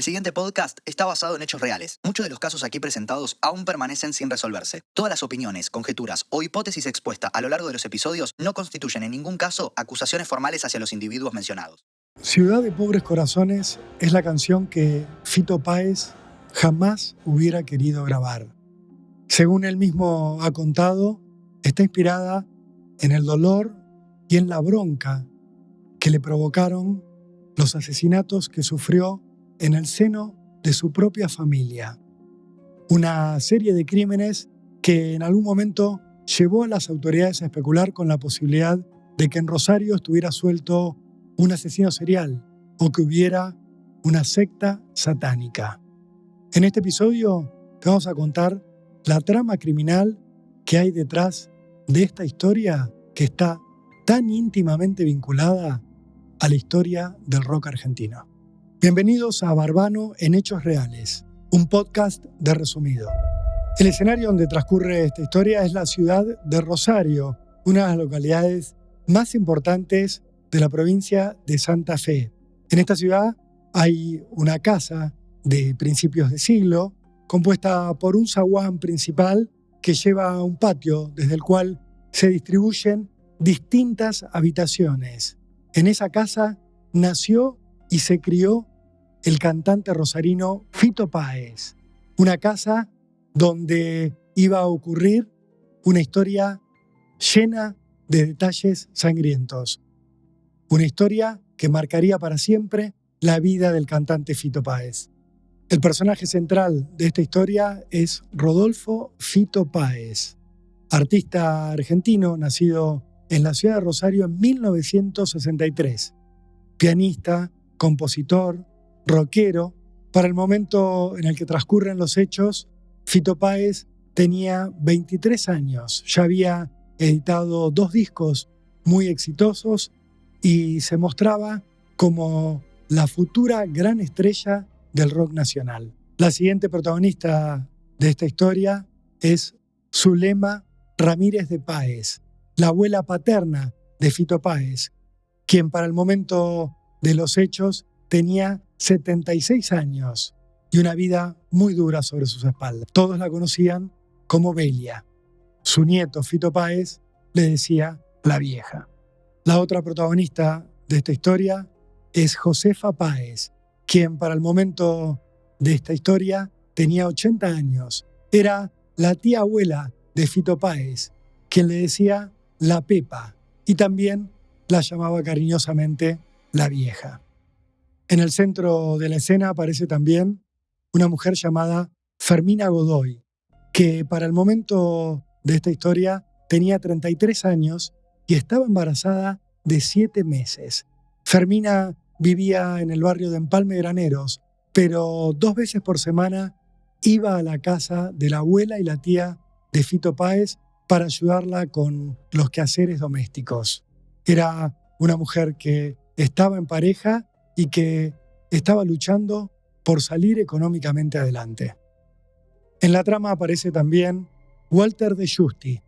El siguiente podcast está basado en hechos reales. Muchos de los casos aquí presentados aún permanecen sin resolverse. Todas las opiniones, conjeturas o hipótesis expuestas a lo largo de los episodios no constituyen en ningún caso acusaciones formales hacia los individuos mencionados. Ciudad de Pobres Corazones es la canción que Fito Páez jamás hubiera querido grabar. Según él mismo ha contado, está inspirada en el dolor y en la bronca que le provocaron los asesinatos que sufrió en el seno de su propia familia. Una serie de crímenes que en algún momento llevó a las autoridades a especular con la posibilidad de que en Rosario estuviera suelto un asesino serial o que hubiera una secta satánica. En este episodio te vamos a contar la trama criminal que hay detrás de esta historia que está tan íntimamente vinculada a la historia del rock argentino. Bienvenidos a Barbano en Hechos Reales, un podcast de Resumido. El escenario donde transcurre esta historia es la ciudad de Rosario, una de las localidades más importantes de la provincia de Santa Fe. En esta ciudad hay una casa de principios de siglo, compuesta por un zaguán principal que lleva a un patio desde el cual se distribuyen distintas habitaciones. En esa casa nació y se crió el cantante rosarino Fito Páez. Una casa donde iba a ocurrir una historia llena de detalles sangrientos. Una historia que marcaría para siempre la vida del cantante Fito Páez. El personaje central de esta historia es Rodolfo Fito Páez, artista argentino nacido en la ciudad de Rosario en 1963. Pianista, compositor, rockero. Para el momento en el que transcurren los hechos, Fito Páez tenía 23 años. Ya había editado 2 discos muy exitosos y se mostraba como la futura gran estrella del rock nacional. La siguiente protagonista de esta historia es Zulema Ramírez de Páez, la abuela paterna de Fito Páez, quien para el momento de los hechos tenía 76 años y una vida muy dura sobre sus espaldas. Todos la conocían como Belia. Su nieto, Fito Páez, le decía la vieja. La otra protagonista de esta historia es Josefa Páez, quien para el momento de esta historia tenía 80 años. Era la tía abuela de Fito Páez, quien le decía la Pepa y también la llamaba cariñosamente la vieja. En el centro de la escena aparece también una mujer llamada Fermina Godoy, que para el momento de esta historia tenía 33 años y estaba embarazada de 7 meses. Fermina vivía en el barrio de Empalme Graneros, pero 2 veces por semana iba a la casa de la abuela y la tía de Fito Páez para ayudarla con los quehaceres domésticos. Era una mujer que estaba en pareja y que estaba luchando por salir económicamente adelante. En la trama aparece también Walter de Giusti,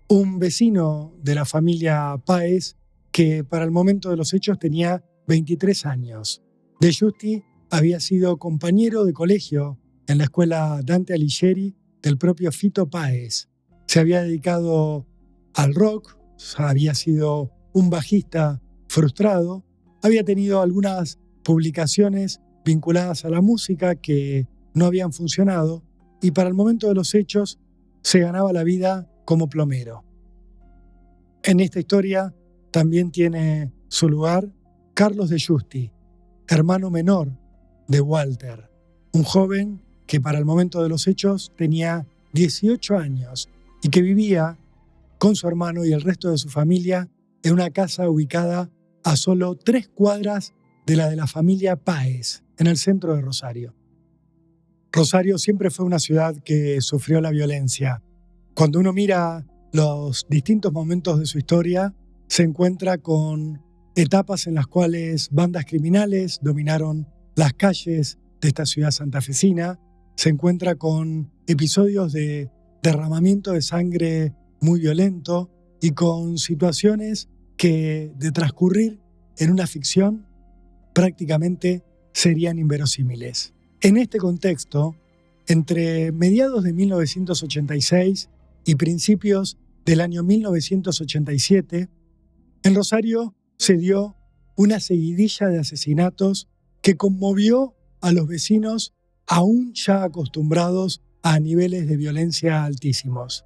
un vecino de la familia Páez que para el momento de los hechos tenía 23 años. De Giusti había sido compañero de colegio en la escuela Dante Alighieri del propio Fito Páez. Se había dedicado al rock, había sido un bajista frustrado, había tenido algunas publicaciones vinculadas a la música que no habían funcionado y para el momento de los hechos se ganaba la vida como plomero. En esta historia también tiene su lugar Carlos de Giusti, hermano menor de Walter, un joven que para el momento de los hechos tenía 18 años y que vivía con su hermano y el resto de su familia en una casa ubicada a solo 3 cuadras de la familia Páez, en el centro de Rosario. Rosario siempre fue una ciudad que sufrió la violencia. Cuando uno mira los distintos momentos de su historia, se encuentra con etapas en las cuales bandas criminales dominaron las calles de esta ciudad santafesina, se encuentra con episodios de derramamiento de sangre muy violento y con situaciones que, de transcurrir en una ficción, prácticamente serían inverosímiles. En este contexto, entre mediados de 1986 y principios del año 1987, en Rosario se dio una seguidilla de asesinatos que conmovió a los vecinos aún ya acostumbrados a niveles de violencia altísimos.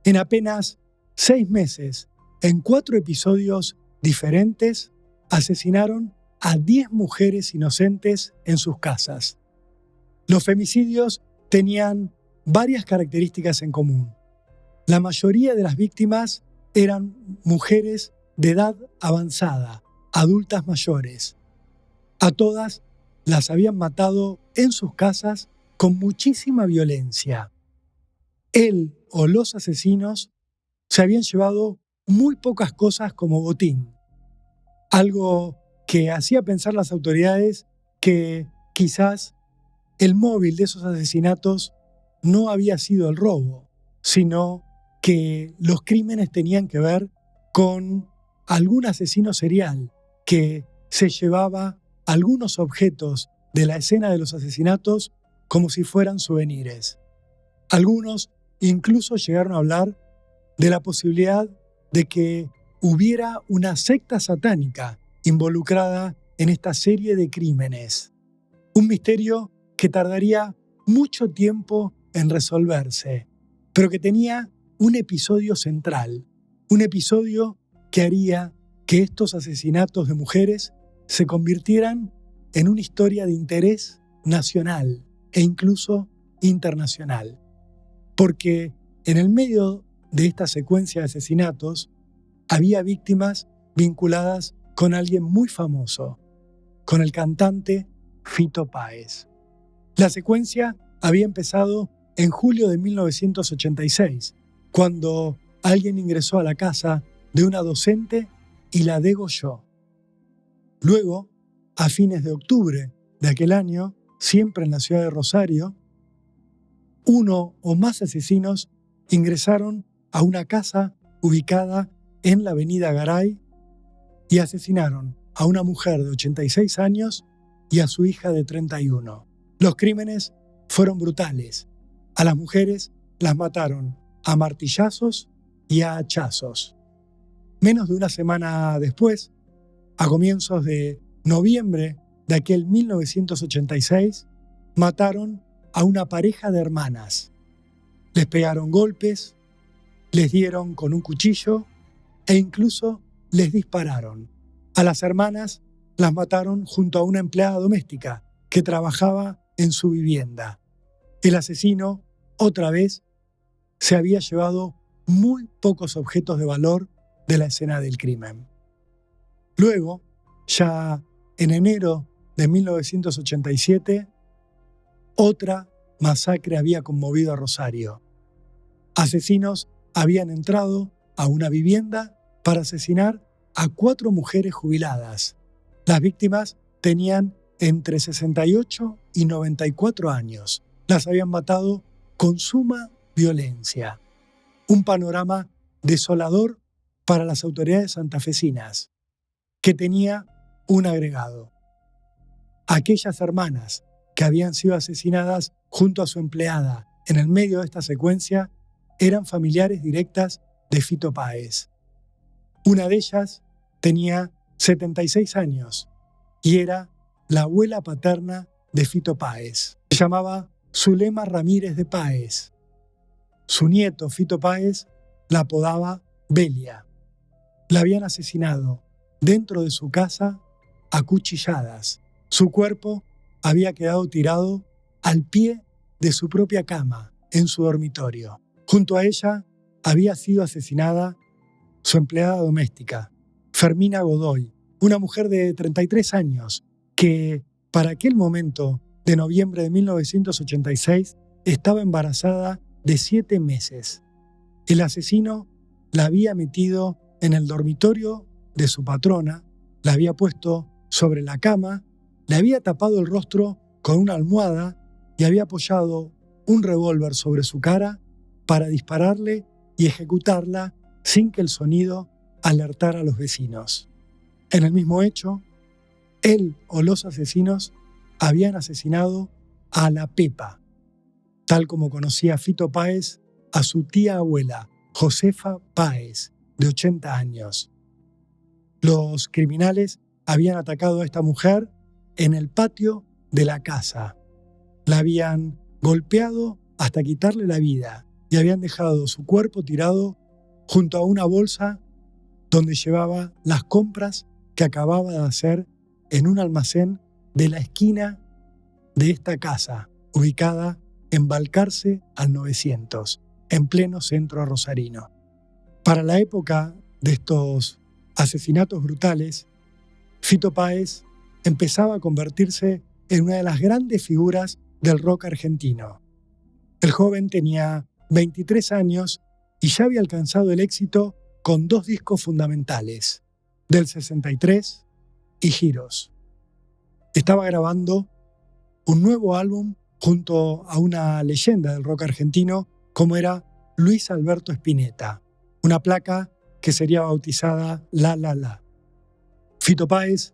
En apenas 6 meses, en 4 episodios diferentes, asesinaron a 10 mujeres inocentes en sus casas. Los femicidios tenían varias características en común. La mayoría de las víctimas eran mujeres de edad avanzada, adultas mayores. A todas las habían matado en sus casas con muchísima violencia. Él o los asesinos se habían llevado muy pocas cosas como botín, algo que hacía pensar las autoridades que quizás el móvil de esos asesinatos no había sido el robo, sino que los crímenes tenían que ver con algún asesino serial que se llevaba algunos objetos de la escena de los asesinatos como si fueran souvenirs. Algunos incluso llegaron a hablar de la posibilidad de que hubiera una secta satánica involucrada en esta serie de crímenes. Un misterio que tardaría mucho tiempo en resolverse, pero que tenía un episodio central, un episodio que haría que estos asesinatos de mujeres se convirtieran en una historia de interés nacional e incluso internacional. Porque en el medio de esta secuencia de asesinatos había víctimas vinculadas con alguien muy famoso, con el cantante Fito Páez. La secuencia había empezado en julio de 1986, cuando alguien ingresó a la casa de una docente y la degolló. Luego, a fines de octubre de aquel año, siempre en la ciudad de Rosario, uno o más asesinos ingresaron a una casa ubicada en la avenida Garay y asesinaron a una mujer de 86 años y a su hija de 31. Los crímenes fueron brutales. A las mujeres las mataron a martillazos y a hachazos. Menos de una semana después, a comienzos de noviembre de aquel 1986, mataron a una pareja de hermanas. Les pegaron golpes, les dieron con un cuchillo e incluso les dispararon. A las hermanas las mataron junto a una empleada doméstica que trabajaba en su vivienda. El asesino, otra vez, se había llevado muy pocos objetos de valor de la escena del crimen. Luego, ya en enero de 1987, otra masacre había conmovido a Rosario. Asesinos habían entrado a una vivienda para asesinar a 4 mujeres jubiladas. Las víctimas tenían entre 68 y 94 años. Las habían matado con suma violencia. Un panorama desolador para las autoridades santafesinas, que tenía un agregado. Aquellas hermanas que habían sido asesinadas junto a su empleada en el medio de esta secuencia eran familiares directas de Fito Páez. Una de ellas tenía 76 años y era la abuela paterna de Fito Páez. Se llamaba Zulema Ramírez de Páez. Su nieto, Fito Páez, la apodaba Belia. La habían asesinado dentro de su casa a cuchilladas. Su cuerpo había quedado tirado al pie de su propia cama en su dormitorio. Junto a ella había sido asesinada su empleada doméstica, Fermina Godoy, una mujer de 33 años que, para aquel momento de noviembre de 1986, estaba embarazada de 7 meses. El asesino la había metido en el dormitorio de su patrona, la había puesto sobre la cama, le había tapado el rostro con una almohada y había apoyado un revólver sobre su cara para dispararle y ejecutarla sin que el sonido alertara a los vecinos. En el mismo hecho, él o los asesinos habían asesinado a la Pepa, tal como conocía Fito Páez a su tía abuela, Josefa Páez, de 80 años. Los criminales habían atacado a esta mujer en el patio de la casa. La habían golpeado hasta quitarle la vida y habían dejado su cuerpo tirado junto a una bolsa donde llevaba las compras que acababa de hacer en un almacén de la esquina de esta casa, ubicada en Balcarce al 900, en pleno centro rosarino. Para la época de estos asesinatos brutales, Fito Páez empezaba a convertirse en una de las grandes figuras del rock argentino. El joven tenía 23 años y ya había alcanzado el éxito con 2 discos fundamentales, del 63 y Giros. Estaba grabando un nuevo álbum junto a una leyenda del rock argentino como era Luis Alberto Spinetta, una placa que sería bautizada La La La. Fito Páez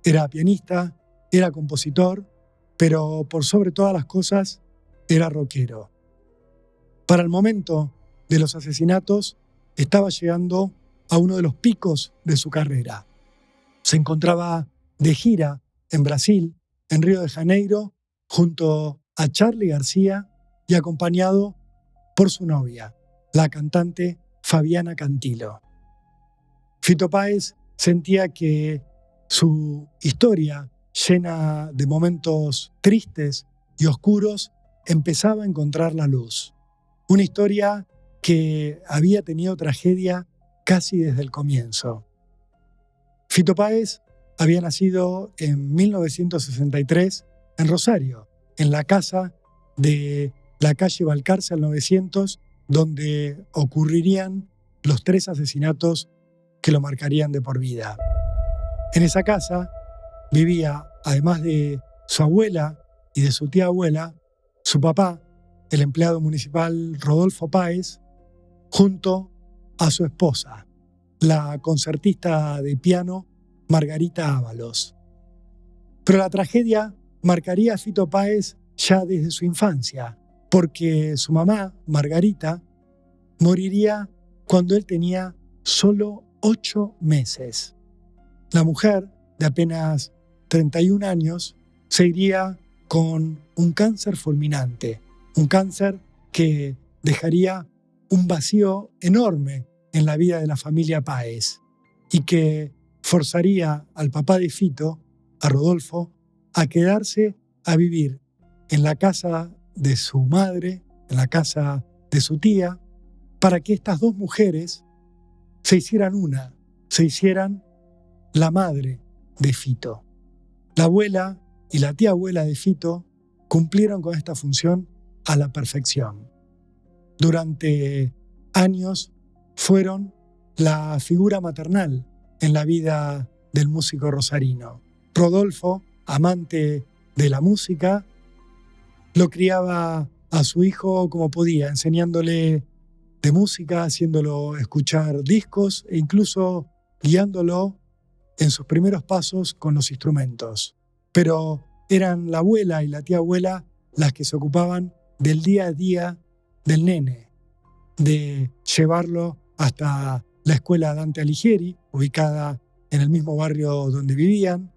era pianista, era compositor, pero por sobre todas las cosas era rockero. Para el momento de los asesinatos estaba llegando a uno de los picos de su carrera. Se encontraba de gira en Brasil, en Río de Janeiro, junto a Charly García y acompañado por su novia, la cantante Fabiana Cantilo. Fito Páez sentía que su historia, llena de momentos tristes y oscuros, empezaba a encontrar la luz. Una historia que había tenido tragedia casi desde el comienzo. Fito Páez había nacido en 1963 en Rosario, en la casa de la calle Balcarce al 900, donde ocurrirían los 3 asesinatos que lo marcarían de por vida. En esa casa vivía, además de su abuela y de su tía abuela, su papá, el empleado municipal Rodolfo Páez, junto a su esposa, la concertista de piano Margarita Ábalos. Pero la tragedia marcaría a Fito Páez ya desde su infancia, porque su mamá, Margarita, moriría cuando él tenía solo 8 meses. La mujer, de apenas 31 años, se iría con un cáncer fulminante, un cáncer que dejaría un vacío enorme en la vida de la familia Páez y que forzaría al papá de Fito, a Rodolfo, a quedarse a vivir en la casa de su madre, en la casa de su tía, para que estas 2 mujeres se hicieran una, se hicieran la madre de Fito. La abuela y la tía abuela de Fito cumplieron con esta función a la perfección. Durante años fueron la figura maternal en la vida del músico rosarino. Rodolfo, amante de la música, lo criaba a su hijo como podía, enseñándole de música, haciéndolo escuchar discos e incluso guiándolo en sus primeros pasos con los instrumentos. Pero eran la abuela y la tía abuela las que se ocupaban del día a día del nene, de llevarlo hasta la escuela Dante Alighieri, ubicada en el mismo barrio donde vivían,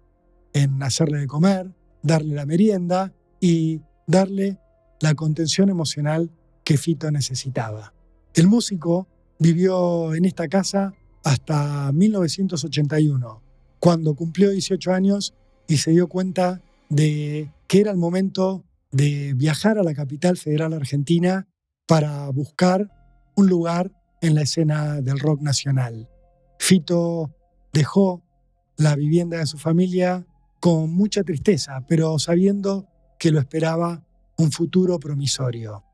en hacerle de comer, darle la merienda y darle la contención emocional que Fito necesitaba. El músico vivió en esta casa hasta 1981, cuando cumplió 18 años y se dio cuenta de que era el momento de viajar a la capital federal argentina para buscar un lugar en la escena del rock nacional. Fito dejó la vivienda de su familia con mucha tristeza, pero sabiendo que lo esperaba un futuro promisorio.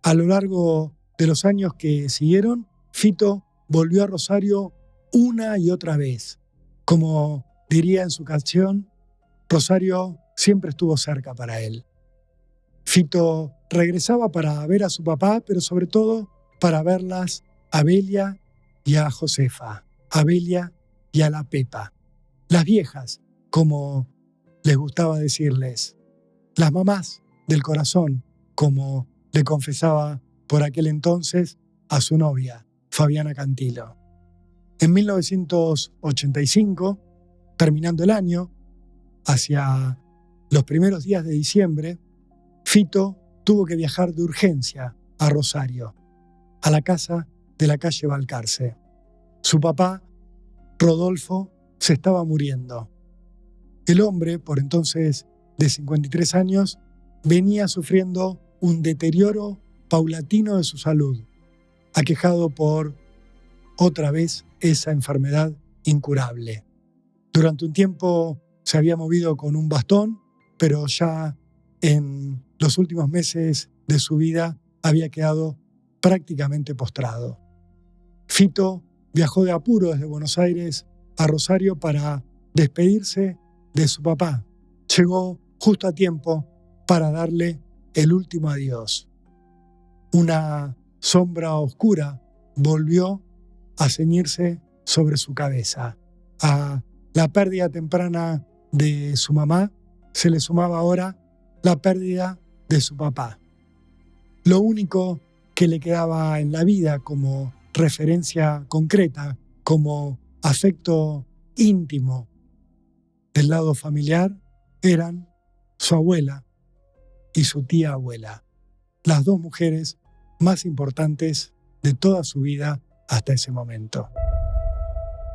A lo largo de los años que siguieron, Fito volvió a Rosario una y otra vez. Como diría en su canción, Rosario siempre estuvo cerca para él. Fito regresaba para ver a su papá, pero sobre todo para verlas a Belia y a Josefa, a Belia y a la Pepa. Las viejas, como les gustaba decirles, las mamás del corazón, como le confesaba por aquel entonces a su novia, Fabiana Cantilo. En 1985, terminando el año, hacia los primeros días de diciembre, Fito tuvo que viajar de urgencia a Rosario, a la casa de la calle Balcarce. Su papá, Rodolfo, se estaba muriendo. El hombre, por entonces de 53 años, venía sufriendo un deterioro paulatino de su salud, aquejado por, otra vez, esa enfermedad incurable. Durante un tiempo se había movido con un bastón, pero ya en los últimos meses de su vida había quedado prácticamente postrado. Fito viajó de apuro desde Buenos Aires a Rosario para despedirse de su papá. Llegó justo a tiempo para darle el último adiós. Una sombra oscura volvió a ceñirse sobre su cabeza. A la pérdida temprana de su mamá se le sumaba ahora la pérdida de su papá. Lo único que le quedaba en la vida como referencia concreta, como afecto íntimo del lado familiar, eran su abuela y su tía abuela, las dos mujeres más importantes de toda su vida hasta ese momento.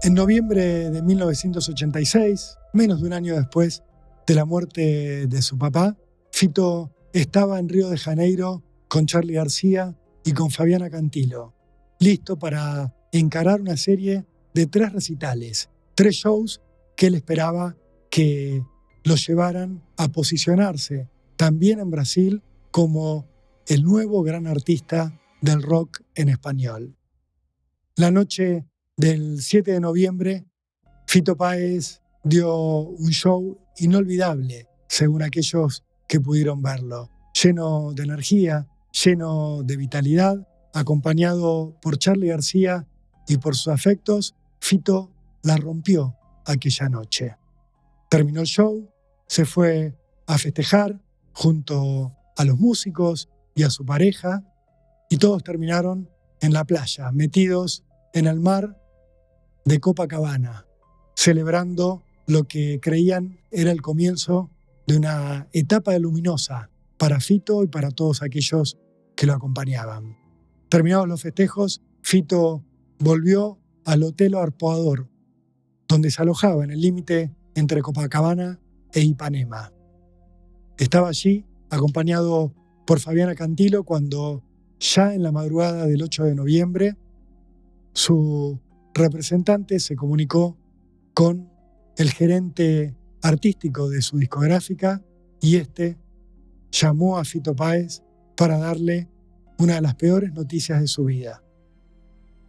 En noviembre de 1986, menos de un año después de la muerte de su papá, Fito estaba en Río de Janeiro con Charly García y con Fabiana Cantilo, listo para encarar una serie de 3 recitales, 3 shows que él esperaba que los llevaran a posicionarse también en Brasil como el nuevo gran artista del rock en español. La noche del 7 de noviembre, Fito Páez dio un show inolvidable, según aquellos que pudieron verlo, lleno de energía, lleno de vitalidad, acompañado por Charly García y por sus afectos. Fito la rompió aquella noche. Terminó el show, se fue a festejar junto a los músicos y a su pareja, y todos terminaron en la playa, metidos en el mar de Copacabana, celebrando lo que creían era el comienzo de una etapa luminosa para Fito y para todos aquellos que lo acompañaban. Terminados los festejos, Fito volvió al Hotel Arpoador, donde se alojaba en el límite entre Copacabana e Ipanema. Estaba allí acompañado por Fabiana Cantilo cuando, ya en la madrugada del 8 de noviembre, su representante se comunicó con el gerente artístico de su discográfica y este llamó a Fito Páez para darle una de las peores noticias de su vida.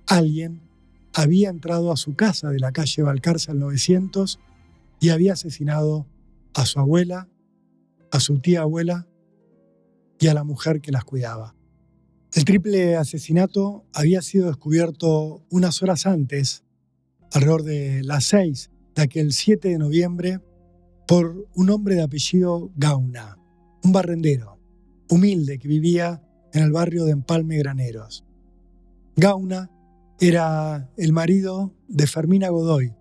Alguien había entrado a su casa de la calle Balcarce al 900 y había asesinado a su abuela, a su tía abuela y a la mujer que las cuidaba. El triple asesinato había sido descubierto unas horas antes, alrededor de las 6 de aquel 7 de noviembre, por un hombre de apellido Gauna, un barrendero humilde que vivía en el barrio de Empalme Graneros. Gauna era el marido de Fermina Godoy,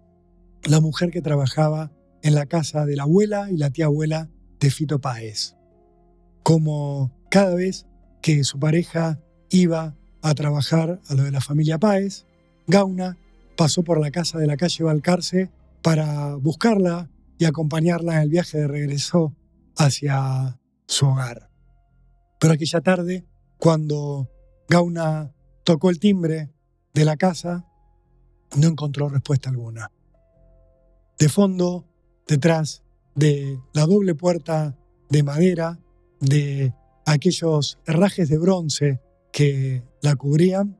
la mujer que trabajaba en la casa de la abuela y la tía abuela de Fito Páez. Como cada vez que su pareja iba a trabajar a lo de la familia Páez, Gauna pasó por la casa de la calle Balcarce para buscarla y acompañarla en el viaje de regreso hacia su hogar. Pero aquella tarde, cuando Gauna tocó el timbre de la casa, no encontró respuesta alguna. De fondo, detrás de la doble puerta de madera, de aquellos herrajes de bronce que la cubrían,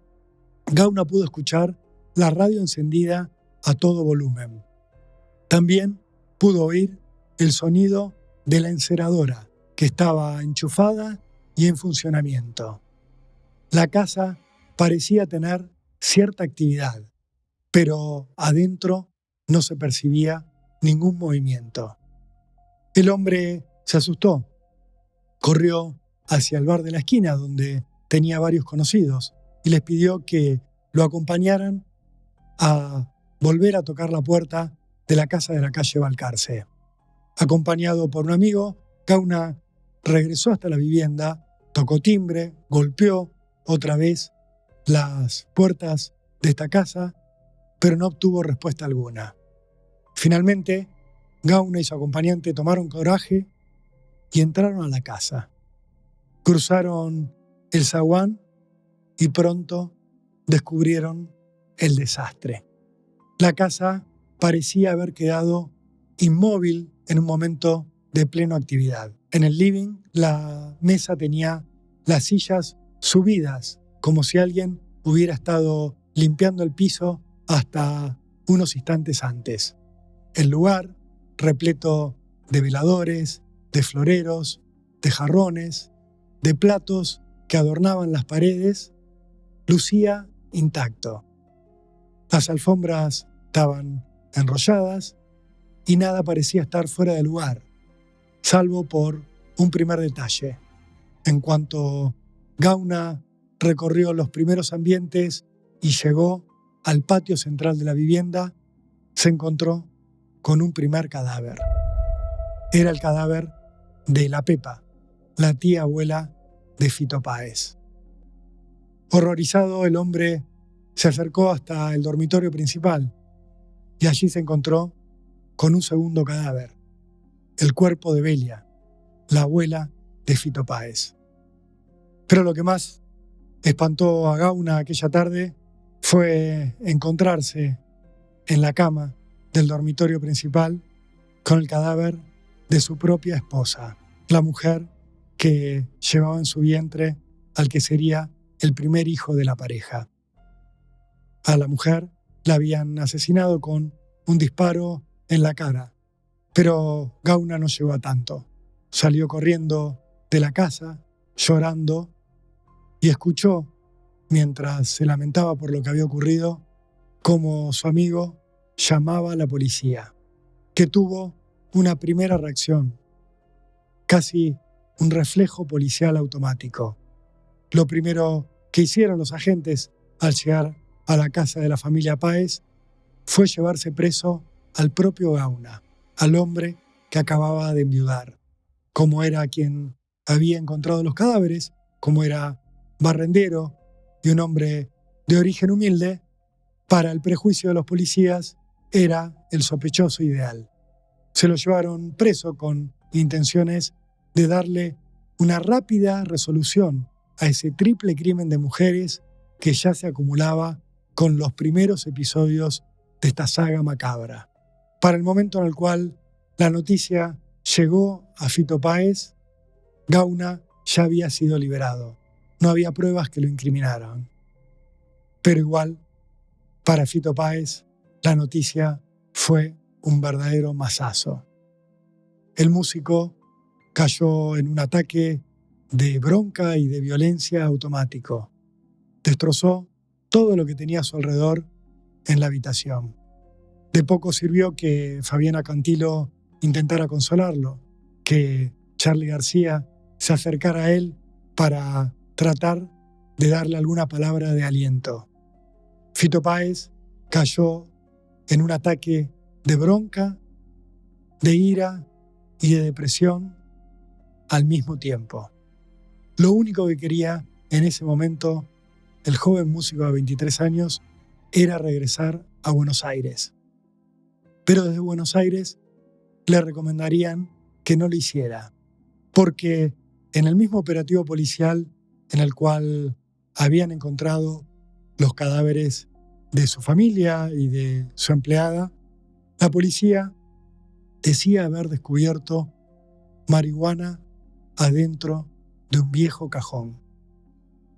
Gauna pudo escuchar la radio encendida a todo volumen. También pudo oír el sonido de la enceradora que estaba enchufada y en funcionamiento. La casa parecía tener cierta actividad, pero adentro no se percibía ningún movimiento. El hombre se asustó. corrió hacia el bar de la esquina donde tenía varios conocidos y les pidió que lo acompañaran a volver a tocar la puerta de la casa de la calle Balcarce. Acompañado por un amigo, Gauna regresó hasta la vivienda, tocó timbre, golpeó otra vez las puertas de esta casa, pero no obtuvo respuesta alguna. Finalmente, Gauna y su acompañante tomaron coraje y entraron a la casa. Cruzaron el zaguán y pronto descubrieron el desastre. La casa parecía haber quedado inmóvil en un momento de plena actividad. En el living, la mesa tenía las sillas subidas, como si alguien hubiera estado limpiando el piso hasta unos instantes antes. El lugar, repleto de veladores, de floreros, de jarrones, de platos que adornaban las paredes, lucía intacto. Las alfombras estaban enrolladas y nada parecía estar fuera de lugar, salvo por un primer detalle. En cuanto Gauna recorrió los primeros ambientes y llegó al patio central de la vivienda, se encontró con un primer cadáver. Era el cadáver de la Pepa, la tía abuela de Fito Páez. Horrorizado, el hombre se acercó hasta el dormitorio principal y allí se encontró con un segundo cadáver, el cuerpo de Belia, la abuela de Fito Páez. Pero lo que más espantó a Gauna aquella tarde fue encontrarse en la cama del dormitorio principal con el cadáver de su propia esposa, la mujer que llevaba en su vientre al que sería el primer hijo de la pareja. A la mujer la habían asesinado con un disparo en la cara, pero Gauna no llegó a tanto. Salió corriendo de la casa, llorando, y escuchó, mientras se lamentaba por lo que había ocurrido, cómo su amigo llamaba a la policía, que tuvo una primera reacción, casi un reflejo policial automático. Lo primero que hicieron los agentes al llegar a la casa de la familia Páez fue llevarse preso al propio Gauna, al hombre que acababa de enviudar. Como era quien había encontrado los cadáveres, como era barrendero y un hombre de origen humilde, para el prejuicio de los policías era el sospechoso ideal. Se lo llevaron preso con intenciones de darle una rápida resolución a ese triple crimen de mujeres que ya se acumulaba con los primeros episodios de esta saga macabra. Para el momento en el cual la noticia llegó a Fito Páez, Gauna ya había sido liberado. No había pruebas que lo incriminaran. Pero igual, para Fito Páez, la noticia fue un verdadero mazazo. El músico cayó en un ataque de bronca y de violencia automático. Destrozó todo lo que tenía a su alrededor en la habitación. De poco sirvió que Fabiana Cantilo intentara consolarlo, que Charly García se acercara a él para tratar de darle alguna palabra de aliento. Fito Páez cayó en un ataque de bronca, de ira y de depresión al mismo tiempo. Lo único que quería en ese momento el joven músico de 23 años era regresar a Buenos Aires. Pero desde Buenos Aires le recomendarían que no lo hiciera, porque en el mismo operativo policial en el cual habían encontrado los cadáveres de su familia y de su empleada, la policía decía haber descubierto marihuana adentro de un viejo cajón.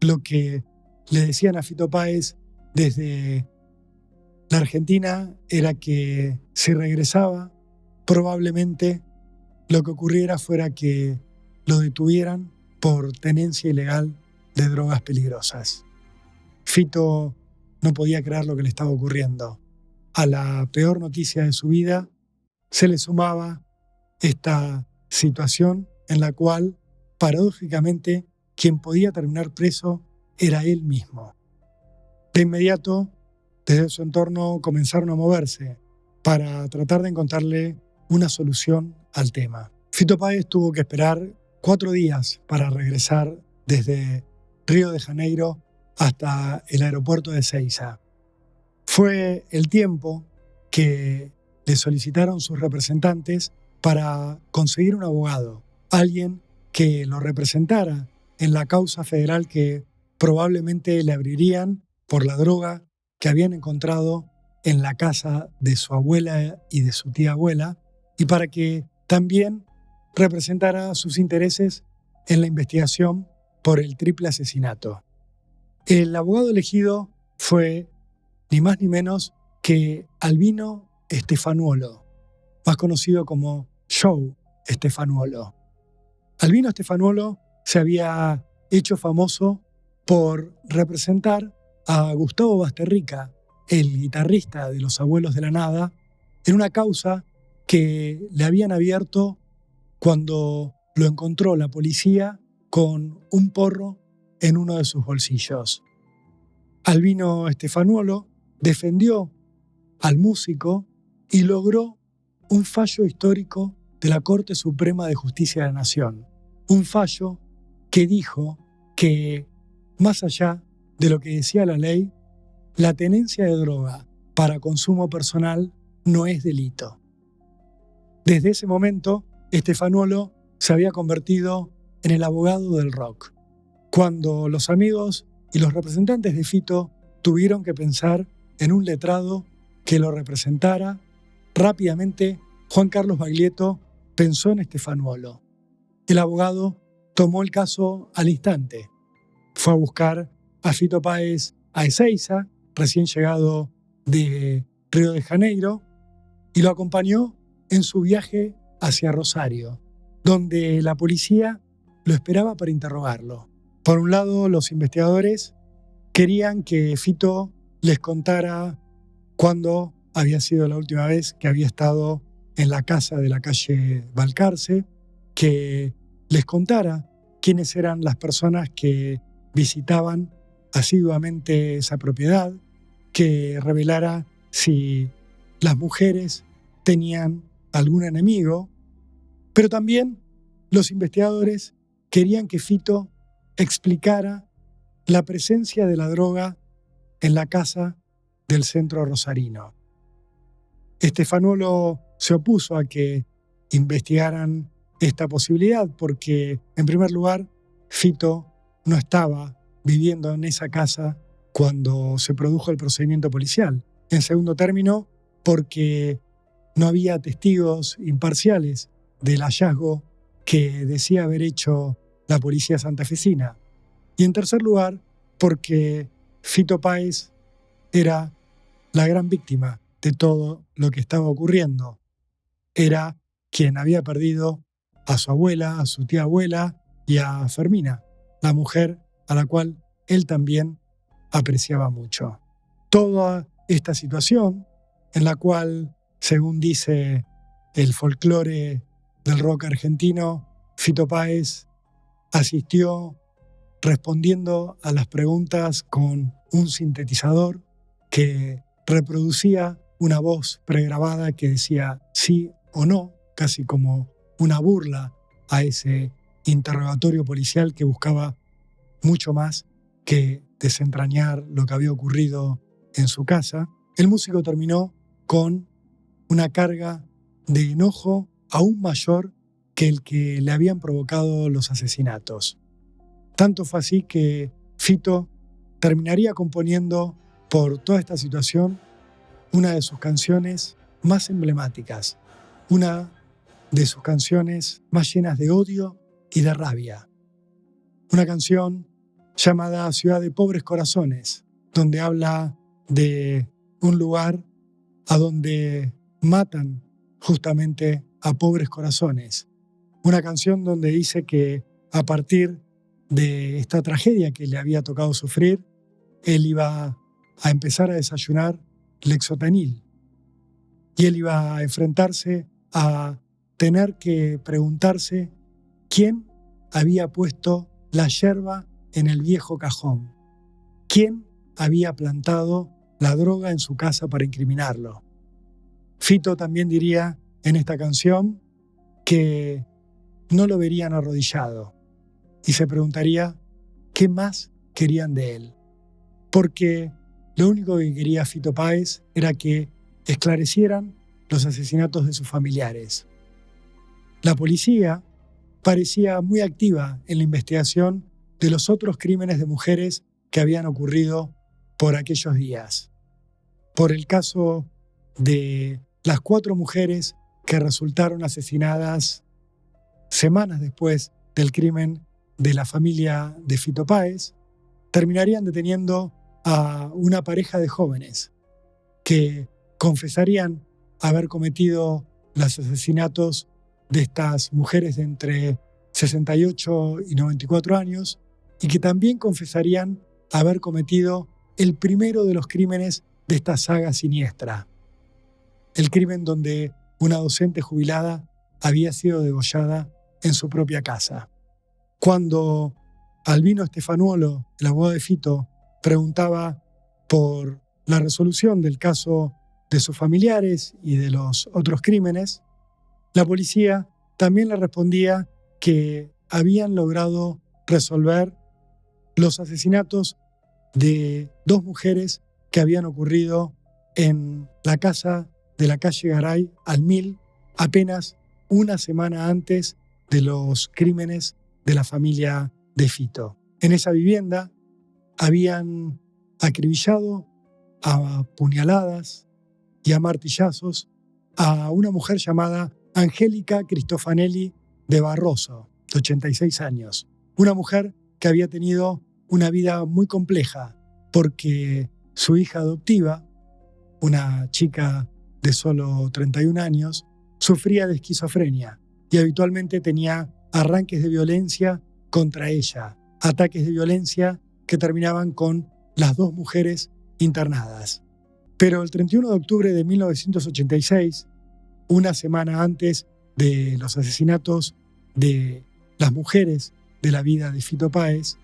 Lo que le decían a Fito Páez desde la Argentina era que si regresaba, probablemente lo que ocurriera fuera que lo detuvieran por tenencia ilegal de drogas peligrosas. Fito no podía creer lo que le estaba ocurriendo. A la peor noticia de su vida se le sumaba esta situación en la cual paradójicamente, quien podía terminar preso era él mismo. De inmediato, desde su entorno comenzaron a moverse para tratar de encontrarle una solución al tema. Fito Páez tuvo que esperar 4 días para regresar desde Río de Janeiro hasta el aeropuerto de Ezeiza. Fue el tiempo que le solicitaron sus representantes para conseguir un abogado, alguien que lo representara en la causa federal que probablemente le abrirían por la droga que habían encontrado en la casa de su abuela y de su tía abuela, y para que también representara sus intereses en la investigación por el triple asesinato. El abogado elegido fue ni más ni menos que Albino Stefanuolo, más conocido como Joe Stefanuolo. Albino Stefanuolo se había hecho famoso por representar a Gustavo Basterrica, el guitarrista de Los Abuelos de la Nada, en una causa que le habían abierto cuando lo encontró la policía con un porro en uno de sus bolsillos. Albino Stefanuolo defendió al músico y logró un fallo histórico de la Corte Suprema de Justicia de la Nación. Un fallo que dijo que, más allá de lo que decía la ley, la tenencia de droga para consumo personal no es delito. Desde ese momento, Stefanuolo se había convertido en el abogado del rock. Cuando los amigos y los representantes de Fito tuvieron que pensar en un letrado que lo representara, rápidamente Juan Carlos Baglietto pensó en Stefanuolo. El abogado tomó el caso al instante. Fue a buscar a Fito Páez a Ezeiza, recién llegado de Río de Janeiro, y lo acompañó en su viaje hacia Rosario, donde la policía lo esperaba para interrogarlo. Por un lado, los investigadores querían que Fito les contara cuándo había sido la última vez que había estado en la casa de la calle Balcarce, que les contara quiénes eran las personas que visitaban asiduamente esa propiedad, que revelara si las mujeres tenían algún enemigo, pero también los investigadores querían que Fito explicara la presencia de la droga en la casa del centro rosarino. Stefanuolo se opuso a que investigaran esta posibilidad porque, en primer lugar, Fito no estaba viviendo en esa casa cuando se produjo el procedimiento policial. En segundo término, porque no había testigos imparciales del hallazgo que decía haber hecho la policía santafesina. Y en tercer lugar, porque Fito Páez era la gran víctima de todo lo que estaba ocurriendo. Era quien había perdido a su abuela, a su tía abuela y a Fermina, la mujer a la cual él también apreciaba mucho. Toda esta situación, en la cual, según dice el folclore del rock argentino, Fito Páez asistió respondiendo a las preguntas con un sintetizador que reproducía una voz pregrabada que decía sí o no, casi como una burla a ese interrogatorio policial que buscaba mucho más que desentrañar lo que había ocurrido en su casa. El músico terminó con una carga de enojo aún mayor que el que le habían provocado los asesinatos. Tanto fue así que Fito terminaría componiendo por toda esta situación una de sus canciones más emblemáticas, una de sus canciones más llenas de odio y de rabia. Una canción llamada Ciudad de Pobres Corazones, donde habla de un lugar a donde matan justamente a pobres corazones. Una canción donde dice que a partir de esta tragedia que le había tocado sufrir, él iba a empezar a desayunar Lexotanil. Y él iba a enfrentarse a tener que preguntarse quién había puesto la yerba en el viejo cajón? ¿Quién había plantado la droga en su casa para incriminarlo? Fito también diría en esta canción que no lo verían arrodillado y se preguntaría qué más querían de él. Porque lo único que quería Fito Páez era que esclarecieran los asesinatos de sus familiares. La policía parecía muy activa en la investigación de los otros crímenes de mujeres que habían ocurrido por aquellos días. Por el caso de las 4 mujeres que resultaron asesinadas semanas después del crimen de la familia de Fito Páez, terminarían deteniendo a una pareja de jóvenes que confesarían haber cometido los asesinatos de estas mujeres de entre 68 y 94 años y que también confesarían haber cometido el primero de los crímenes de esta saga siniestra, el crimen donde una docente jubilada había sido degollada en su propia casa. Cuando Albino Stefanuolo, el abogado de Fito, preguntaba por la resolución del caso de sus familiares y de los otros crímenes, la policía también le respondía que habían logrado resolver los asesinatos de 2 mujeres que habían ocurrido en la casa de la calle Garay al 1000, apenas una semana antes de los crímenes de la familia de Fito. En esa vivienda habían acribillado a puñaladas y a martillazos a una mujer llamada Angélica Cristofanelli de Barroso, de 86 años. Una mujer que había tenido una vida muy compleja porque su hija adoptiva, una chica de solo 31 años, sufría de esquizofrenia y habitualmente tenía arranques de violencia contra ella, ataques de violencia que terminaban con las 2 mujeres internadas. Pero el 31 de octubre de 1986, una semana antes de los asesinatos de las mujeres de la vida de Fito Páez,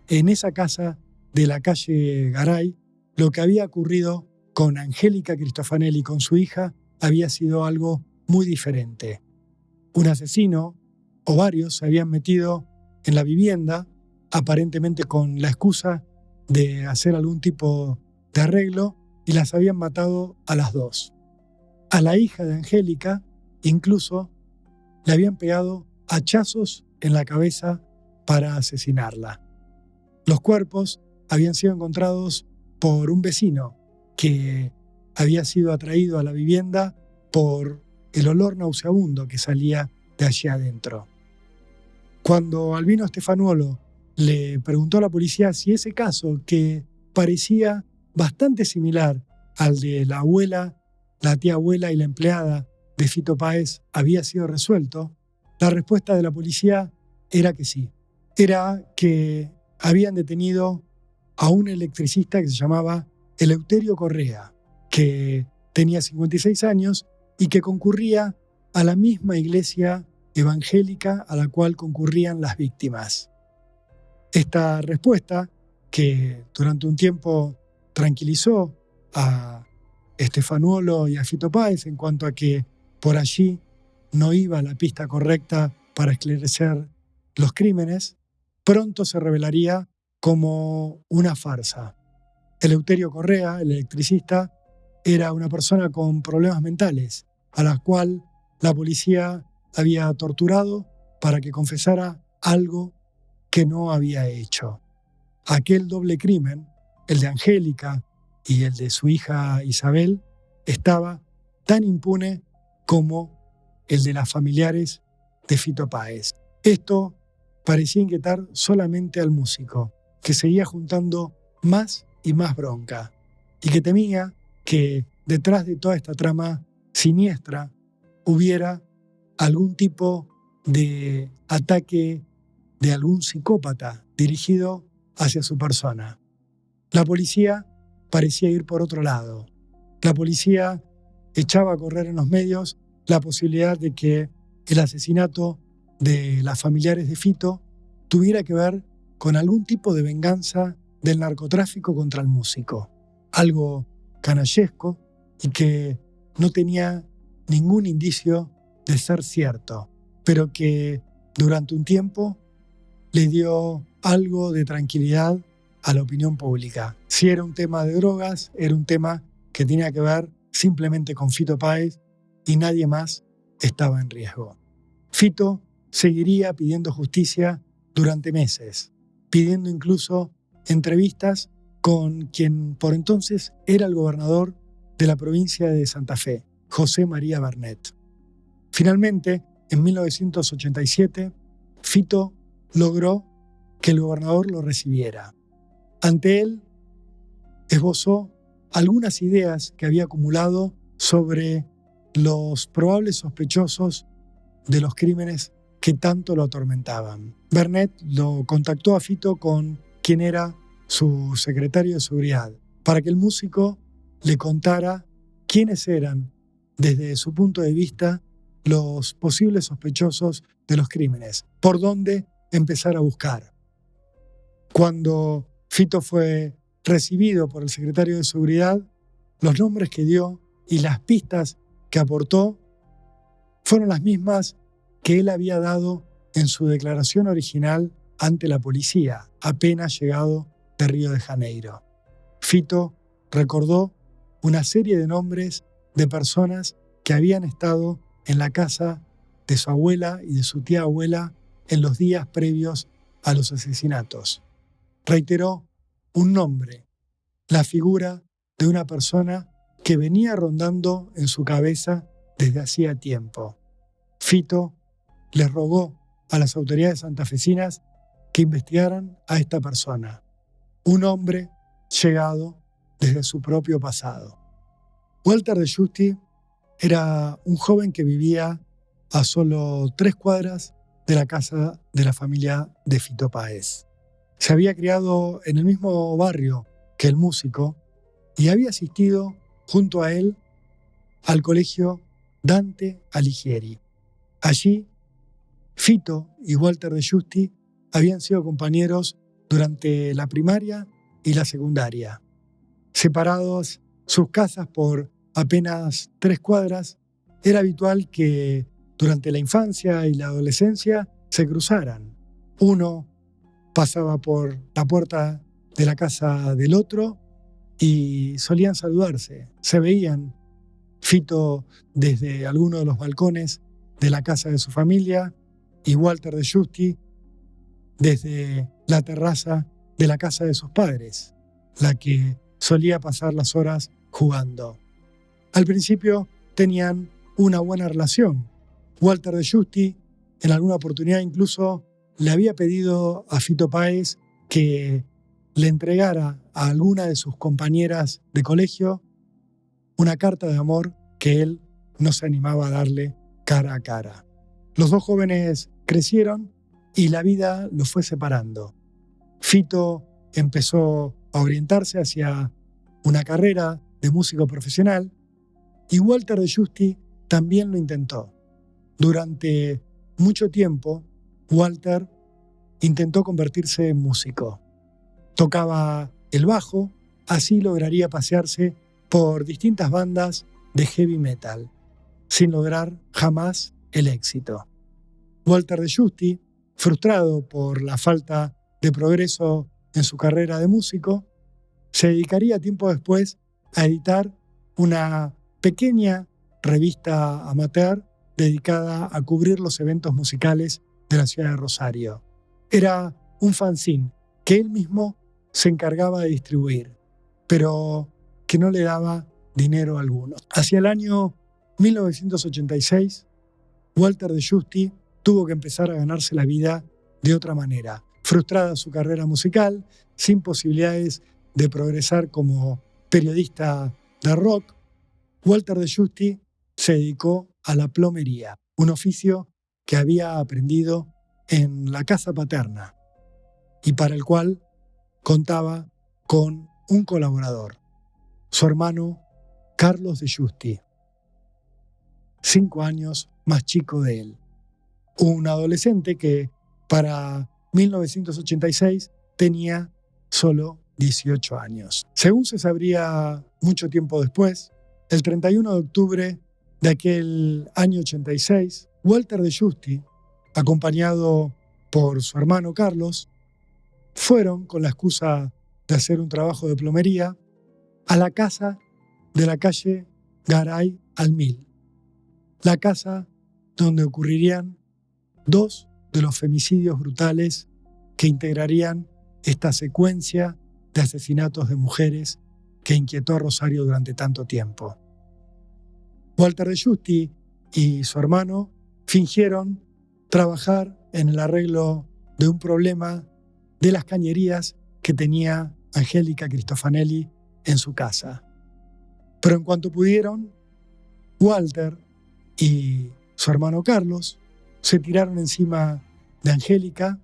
en esa casa de la calle Garay, lo que había ocurrido con Angélica Cristofanelli, con su hija, había sido algo muy diferente. Un asesino o varios se habían metido en la vivienda, aparentemente con la excusa de hacer algún tipo de arreglo, y las habían matado a las 2. A la hija de Angélica, incluso, le habían pegado hachazos en la cabeza para asesinarla. Los cuerpos habían sido encontrados por un vecino que había sido atraído a la vivienda por el olor nauseabundo que salía de allí adentro. Cuando Albino Stefanuolo le preguntó a la policía si ese caso, que parecía bastante similar al de la abuela, la tía abuela y la empleada de Fito Páez, había sido resuelto, la respuesta de la policía era que sí. Era que habían detenido a un electricista que se llamaba Eleuterio Correa, que tenía 56 años y que concurría a la misma iglesia evangélica a la cual concurrían las víctimas. Esta respuesta, que durante un tiempo tranquilizó a Stefanuolo y a Fito Páez en cuanto a que por allí no iba la pista correcta para esclarecer los crímenes, pronto se revelaría como una farsa. Eleuterio Correa, el electricista, era una persona con problemas mentales, a la cual la policía había torturado para que confesara algo que no había hecho. Aquel doble crimen, el de Angélica y el de su hija Isabel, estaba tan impune como el de las familiares de Fito Páez. Esto parecía inquietar solamente al músico, que seguía juntando más y más bronca, y que temía que detrás de toda esta trama siniestra hubiera algún tipo de ataque de algún psicópata dirigido hacia su persona. La policía parecía ir por otro lado. La policía echaba a correr en los medios la posibilidad de que el asesinato de las familiares de Fito tuviera que ver con algún tipo de venganza del narcotráfico contra el músico. Algo canallesco y que no tenía ningún indicio de ser cierto, pero que durante un tiempo le dio algo de tranquilidad a la opinión pública. Si era un tema de drogas, era un tema que tenía que ver simplemente con Fito Páez y nadie más estaba en riesgo. Fito seguiría pidiendo justicia durante meses, pidiendo incluso entrevistas con quien por entonces era el gobernador de la provincia de Santa Fe, José María Bernet. Finalmente, en 1987, Fito logró que el gobernador lo recibiera. Ante él, esbozó algunas ideas que había acumulado sobre los probables sospechosos de los crímenes que tanto lo atormentaban. Bernet lo contactó a Fito con quien era su secretario de seguridad, para que el músico le contara quiénes eran, desde su punto de vista, los posibles sospechosos de los crímenes, por dónde empezar a buscar. Cuando Fito fue recibido por el secretario de seguridad, los nombres que dio y las pistas que aportó fueron las mismas que él había dado en su declaración original ante la policía, apenas llegado de Río de Janeiro. Fito recordó una serie de nombres de personas que habían estado en la casa de su abuela y de su tía abuela en los días previos a los asesinatos. Reiteró un nombre, la figura de una persona que venía rondando en su cabeza desde hacía tiempo. Fito les rogó a las autoridades santafesinas que investigaran a esta persona, un hombre llegado desde su propio pasado. Walter de Giusti era un joven que vivía a solo 3 cuadras de la casa de la familia de Fito Páez. Se había criado en el mismo barrio que el músico y había asistido junto a él al colegio Dante Alighieri. Allí, Fito y Walter de Giusti habían sido compañeros durante la primaria y la secundaria. Separados sus casas por apenas 3 cuadras, era habitual que durante la infancia y la adolescencia se cruzaran. Uno pasaba por la puerta de la casa del otro y solían saludarse. Se veían. Fito desde alguno de los balcones de la casa de su familia y Walter de Giusti desde la terraza de la casa de sus padres, la que solía pasar las horas jugando. Al principio tenían una buena relación. Walter de Giusti en alguna oportunidad incluso le había pedido a Fito Páez que le entregara a alguna de sus compañeras de colegio una carta de amor que él no se animaba a darle cara a cara. Los dos jóvenes crecieron y la vida los fue separando. Fito empezó a orientarse hacia una carrera de músico profesional y Walter de Giusti también lo intentó. Durante mucho tiempo, Walter intentó convertirse en músico. Tocaba el bajo, así lograría pasearse por distintas bandas de heavy metal, sin lograr jamás el éxito. Walter de Giusti, frustrado por la falta de progreso en su carrera de músico, se dedicaría tiempo después a editar una pequeña revista amateur dedicada a cubrir los eventos musicales de la ciudad de Rosario. Era un fanzine que él mismo se encargaba de distribuir, pero que no le daba dinero alguno. Hacia el año 1986, Walter de Giusti tuvo que empezar a ganarse la vida de otra manera. Frustrada su carrera musical, sin posibilidades de progresar como periodista de rock, Walter de Giusti se dedicó a la plomería, un oficio que había aprendido en la casa paterna y para el cual contaba con un colaborador, su hermano Carlos de Giusti, 5 años más chico de él. un adolescente que para 1986 tenía solo 18 años. Según se sabría mucho tiempo después, el 31 de octubre de aquel año 86, Walter de Giusti, acompañado por su hermano Carlos, fueron, con la excusa de hacer un trabajo de plomería, a la casa de la calle Garay al Mil, la casa donde ocurrirían dos de los femicidios brutales que integrarían esta secuencia de asesinatos de mujeres que inquietó a Rosario durante tanto tiempo. Walter de Giusti y su hermano fingieron trabajar en el arreglo de un problema de las cañerías que tenía Angélica Cristofanelli en su casa. Pero en cuanto pudieron, Walter y su hermano Carlos se tiraron encima de Angélica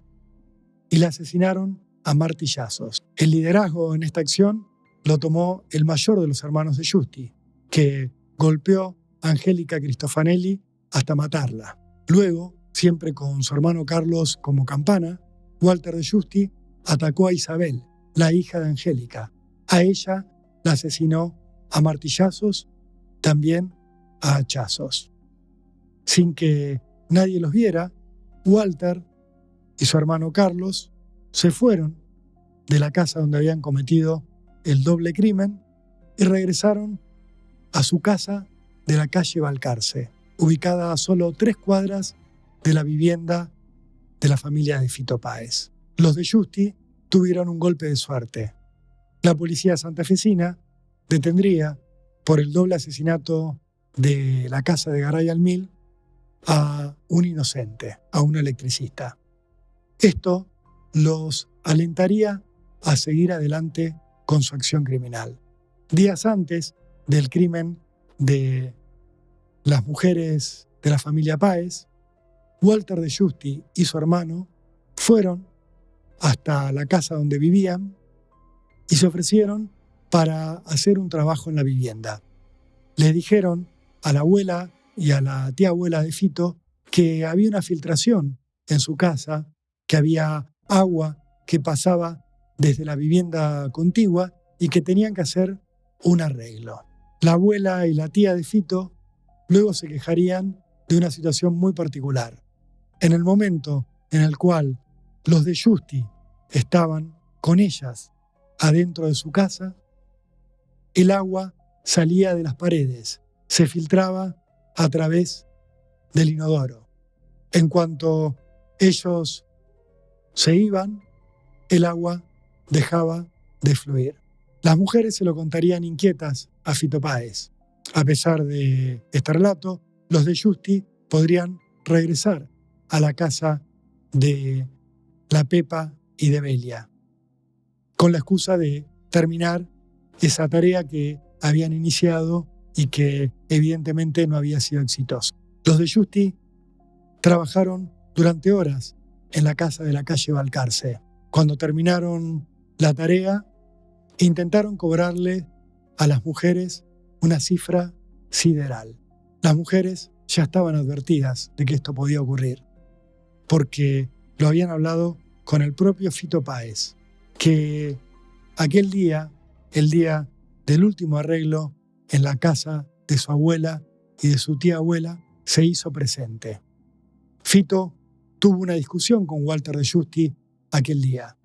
y la asesinaron a martillazos. El liderazgo en esta acción lo tomó el mayor de los hermanos de Giusti, que golpeó a Angélica Cristofanelli hasta matarla. Luego, siempre con su hermano Carlos como campana, Walter de Giusti atacó a Isabel, la hija de Angélica. A ella la asesinó a martillazos, también a hachazos. Sin que nadie los viera, Walter y su hermano Carlos se fueron de la casa donde habían cometido el doble crimen y regresaron a su casa de la calle Balcarce, ubicada a solo 3 cuadras de la vivienda de la familia de Fito Páez. Los de Giusti tuvieron un golpe de suerte. La policía santafesina detendría por el doble asesinato de la casa de Garay al Mil a un inocente, a un electricista. Esto los alentaría a seguir adelante con su acción criminal. Días antes del crimen de las mujeres de la familia Páez, Walter de Giusti y su hermano fueron hasta la casa donde vivían y se ofrecieron para hacer un trabajo en la vivienda. Le dijeron a la abuela y a la tía abuela de Fito que había una filtración en su casa, que había agua que pasaba desde la vivienda contigua y que tenían que hacer un arreglo. La abuela y la tía de Fito luego se quejarían de una situación muy particular. En el momento en el cual los de Giusti estaban con ellas adentro de su casa, el agua salía de las paredes, se filtraba a través del inodoro. En cuanto ellos se iban, el agua dejaba de fluir. Las mujeres se lo contarían inquietas a Fito Páez. A pesar de este relato, los de Giusti podrían regresar a la casa de la Pepa y de Belia, con la excusa de terminar esa tarea que habían iniciado y que evidentemente no había sido exitosa. Los de Giusti trabajaron durante horas en la casa de la calle Balcarce. Cuando terminaron la tarea, intentaron cobrarle a las mujeres una cifra sideral. Las mujeres ya estaban advertidas de que esto podía ocurrir, porque lo habían hablado con el propio Fito Páez, que aquel día, el día del último arreglo en la casa de su abuela y de su tía abuela, se hizo presente. Fito tuvo una discusión con Walter de Giusti aquel día.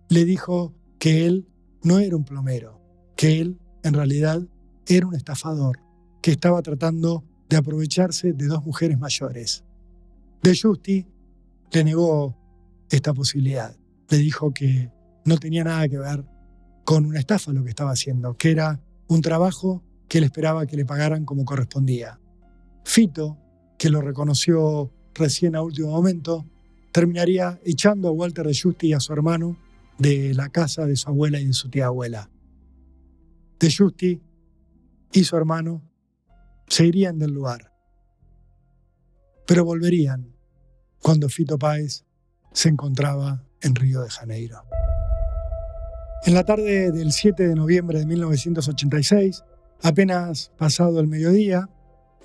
Le dijo que él no era un plomero, que él, en realidad, era un estafador, que estaba tratando de aprovecharse de 2 mujeres mayores. De Giusti le negó esta posibilidad. Le dijo que no tenía nada que ver con una estafa lo que estaba haciendo, que era un trabajo que él esperaba que le pagaran como correspondía. Fito, que lo reconoció recién a último momento, terminaría echando a Walter de Giusti y a su hermano de la casa de su abuela y de su tía abuela. De Giusti y su hermano se irían del lugar, pero volverían cuando Fito Páez se encontraba en Río de Janeiro. En la tarde del 7 de noviembre de 1986, apenas pasado el mediodía,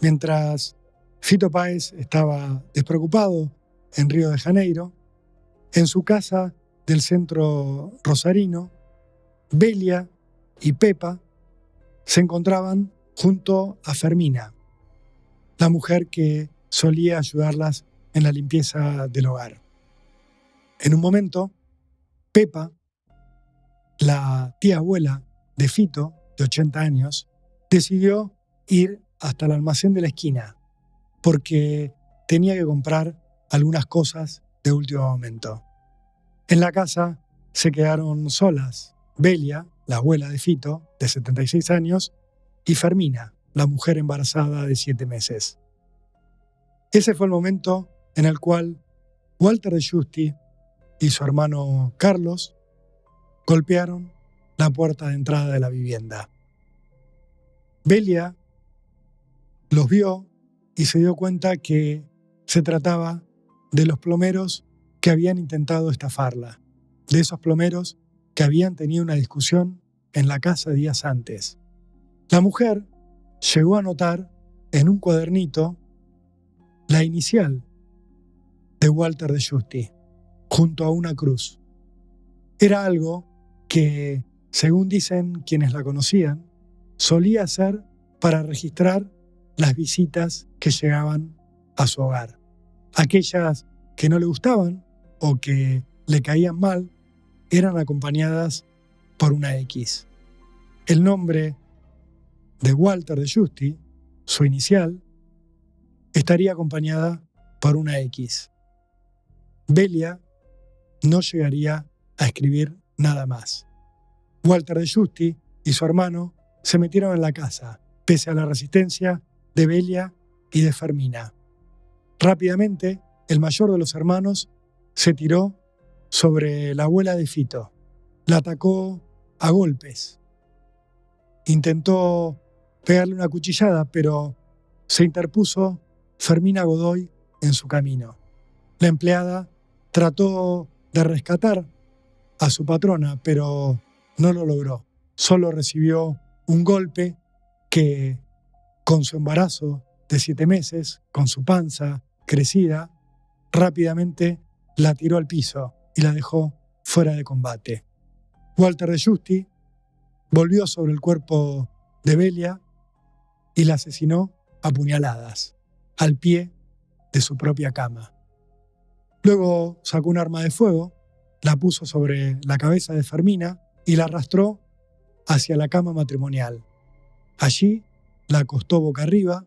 mientras Fito Páez estaba despreocupado en Río de Janeiro. En su casa del centro rosarino, Belia y Pepa se encontraban junto a Fermina, la mujer que solía ayudarlas en la limpieza del hogar. En un momento, Pepa, la tía abuela de Fito, de 80 años, decidió ir hasta el almacén de la esquina porque tenía que comprar algunas cosas de último momento. En la casa se quedaron solas Belia, la abuela de Fito, de 76 años, y Fermina, la mujer embarazada de 7 meses. Ese fue el momento en el cual Walter de Giusti y su hermano Carlos golpearon la puerta de entrada de la vivienda. Belia los vio y se dio cuenta que se trataba de los plomeros que habían intentado estafarla, de esos plomeros que habían tenido una discusión en la casa días antes. La mujer llegó a anotar en un cuadernito la inicial de Walter de Giusti, junto a una cruz. Era algo que, según dicen quienes la conocían, solía hacer para registrar las visitas que llegaban a su hogar. Aquellas que no le gustaban o que le caían mal eran acompañadas por una X. El nombre de Walter de Giusti, su inicial, estaría acompañada por una X. Belia no llegaría a escribir nada más. Walter de Giusti y su hermano se metieron en la casa, pese a la resistencia de Belia y de Fermina. Rápidamente, el mayor de los hermanos se tiró sobre la abuela de Fito. La atacó a golpes. Intentó pegarle una cuchillada, pero se interpuso Fermina Godoy en su camino. La empleada trató de rescatar a su patrona, pero no lo logró. Solo recibió un golpe que, con su embarazo de 7 meses, con su panza crecida, rápidamente la tiró al piso y la dejó fuera de combate. Walter de Giusti volvió sobre el cuerpo de Belia y la asesinó a puñaladas, al pie de su propia cama. Luego sacó un arma de fuego, la puso sobre la cabeza de Fermina y la arrastró hacia la cama matrimonial. Allí la acostó boca arriba,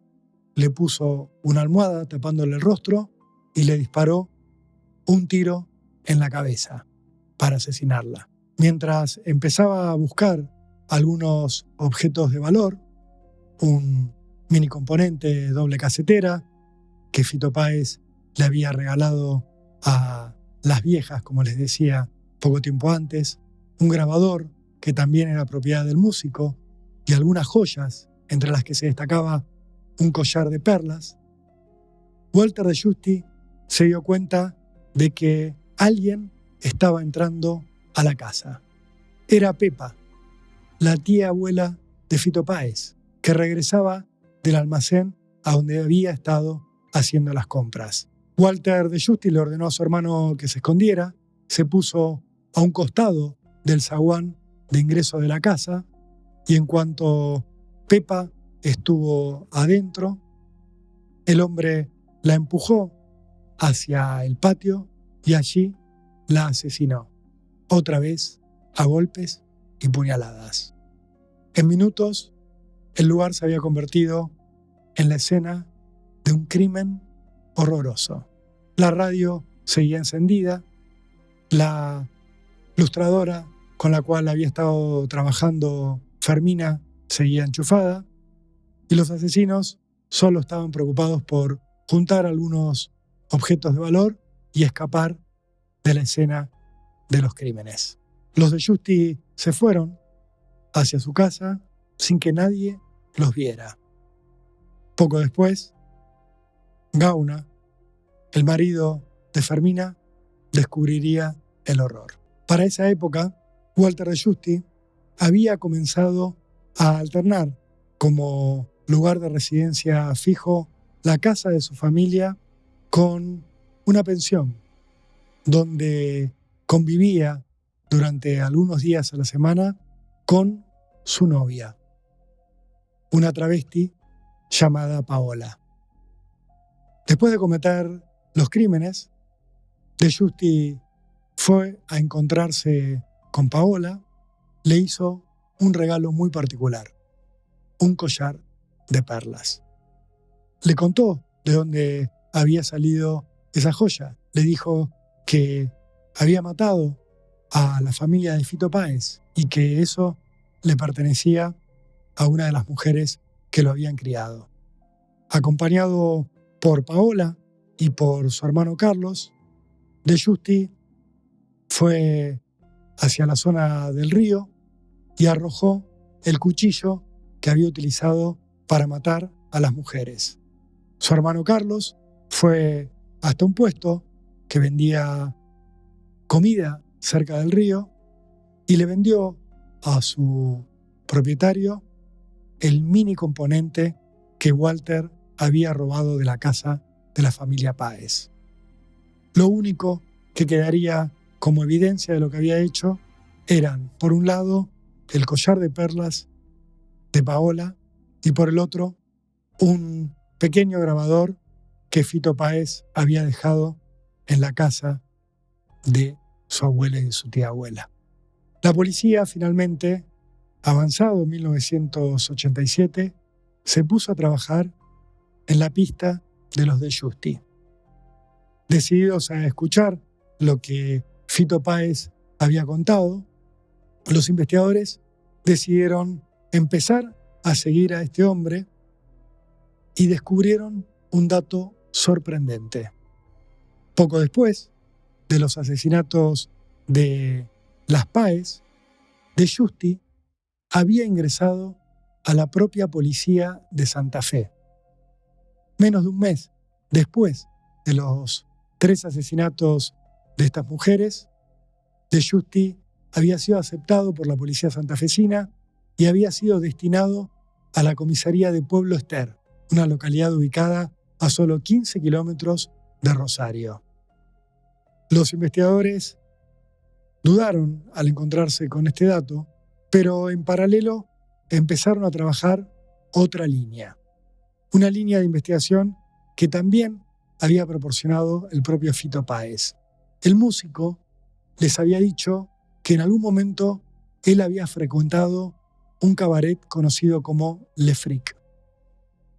le puso una almohada tapándole el rostro y le disparó un tiro en la cabeza para asesinarla. Mientras empezaba a buscar algunos objetos de valor, un mini componente doble casetera que Fito Páez le había regalado a las viejas, como les decía, poco tiempo antes, un grabador que también era propiedad del músico y algunas joyas, entre las que se destacaba un collar de perlas. Walter de Giusti se dio cuenta de que alguien estaba entrando a la casa. Era Pepa, la tía abuela de Fito Páez, que regresaba del almacén a donde había estado haciendo las compras. Walter de Giusti le ordenó a su hermano que se escondiera, se puso a un costado del zaguán de ingreso de la casa y en cuanto Pepa estuvo adentro, el hombre la empujó hacia el patio y allí la asesinó, otra vez a golpes y puñaladas. En minutos, el lugar se había convertido en la escena de un crimen horroroso. La radio seguía encendida, la lustradora con la cual había estado trabajando Fermina seguía enchufada y los asesinos solo estaban preocupados por juntar algunos objetos de valor y escapar de la escena de los crímenes. Los de Giusti se fueron hacia su casa sin que nadie los viera. Poco después, Gauna, el marido de Fermina, descubriría el horror. Para esa época, Walter de Giusti había comenzado a alternar como lugar de residencia fijo la casa de su familia con una pensión donde convivía durante algunos días a la semana con su novia, una travesti llamada Paola. Después de cometer los crímenes, De Giusti fue a encontrarse con Paola, le hizo un regalo muy particular, un collar de perlas. Le contó de dónde había salido esa joya. Le dijo que había matado a la familia de Fito Páez y que eso le pertenecía a una de las mujeres que lo habían criado. Acompañado por Paola y por su hermano Carlos, De Giusti fue hacia la zona del río y arrojó el cuchillo que había utilizado para matar a las mujeres. Su hermano Carlos fue hasta un puesto que vendía comida cerca del río y le vendió a su propietario el mini componente que Walter había robado de la casa de la familia Páez. Lo único que quedaría como evidencia de lo que había hecho eran, por un lado, el collar de perlas de Paola y por el otro, un pequeño grabador que Fito Páez había dejado en la casa de su abuela y de su tía abuela. La policía finalmente, avanzado en 1987, se puso a trabajar en la pista de los De Giusti. Decididos a escuchar lo que Fito Páez había contado, los investigadores decidieron empezar a seguir a este hombre y descubrieron un dato sorprendente. Poco después de los asesinatos de las Páez, De Giusti había ingresado a la propia policía de Santa Fe. Menos de un mes después de los 3 asesinatos de estas mujeres, De Giusti había sido aceptado por la policía santafesina y había sido destinado a la comisaría de Pueblo Ester, una localidad ubicada a solo 15 kilómetros de Rosario. Los investigadores dudaron al encontrarse con este dato, pero en paralelo empezaron a trabajar otra línea, una línea de investigación que también había proporcionado el propio Fito Páez. El músico les había dicho que en algún momento él había frecuentado un cabaret conocido como Le Fric,